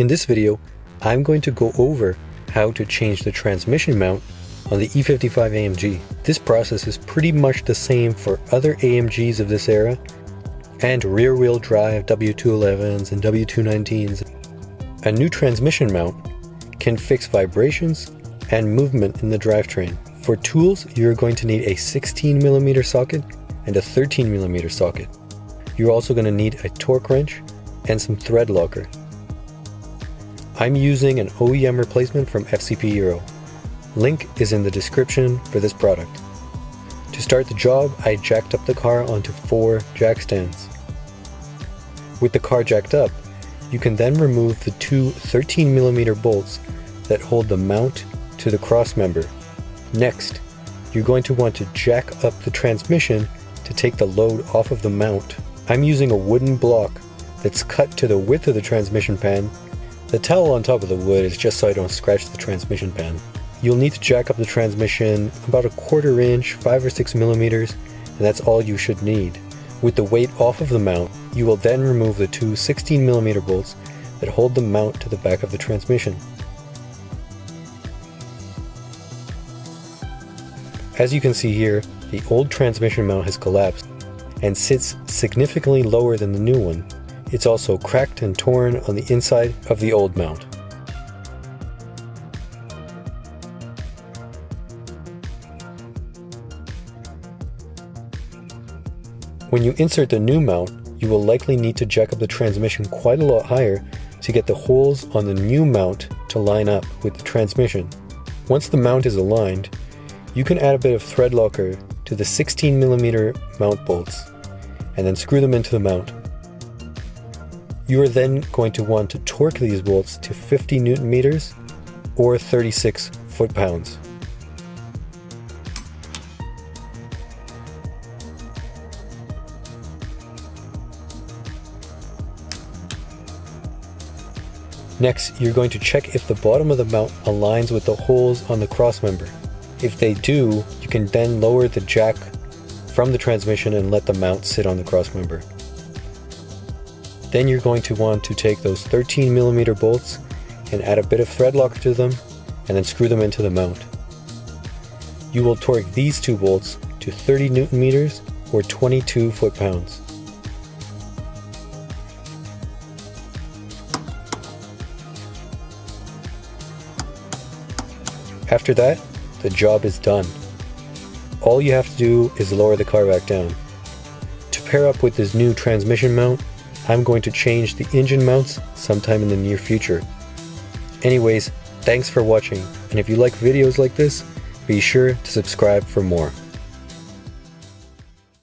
In this video, I'm going to go over how to change the transmission mount on the E55 AMG. This process is pretty much the same for other AMGs of this era and rear-wheel drive W211s and W219s. A new transmission mount can fix vibrations and movement in the drivetrain. For tools, you're going to need a 16mm socket and a 13mm socket. You're also going to need a torque wrench and some thread locker. I'm using an OEM replacement from FCP Euro. Link is in the description for this product. To start the job, I jacked up the car onto 4 jack stands. With the car jacked up, you can then remove the 2 13mm bolts that hold the mount to the crossmember. Next, you're going to want to jack up the transmission to take the load off of the mount. I'm using a wooden block that's cut to the width of the transmission pan. The towel on top of the wood is just so I don't scratch the transmission pan. You'll need to jack up the transmission about 1/4 inch, 5 or 6 millimeters, and that's all you should need. With the weight off of the mount, you will then remove the 2 16mm bolts that hold the mount to the back of the transmission. As you can see here, the old transmission mount has collapsed and sits significantly lower than the new one. It's also cracked and torn on the inside of the old mount. When you insert the new mount, you will likely need to jack up the transmission quite a lot higher to get the holes on the new mount to line up with the transmission. Once the mount is aligned, you can add a bit of thread locker to the 16mm mount bolts and then screw them into the mount. You are then going to want to torque these bolts to 50 Nm or 36 foot-pounds. Next, you're going to check if the bottom of the mount aligns with the holes on the crossmember. If they do, you can then lower the jack from the transmission and let the mount sit on the crossmember. Then you're going to want to take those 13mm bolts and add a bit of thread locker to them and then screw them into the mount. You will torque these 2 bolts to 30 Nm or 22 foot-pounds. After that, the job is done. All you have to do is lower the car back down. To pair up with this new transmission mount, I'm going to change the engine mounts sometime in the near future. Anyways, thanks for watching, and if you like videos like this, be sure to subscribe for more.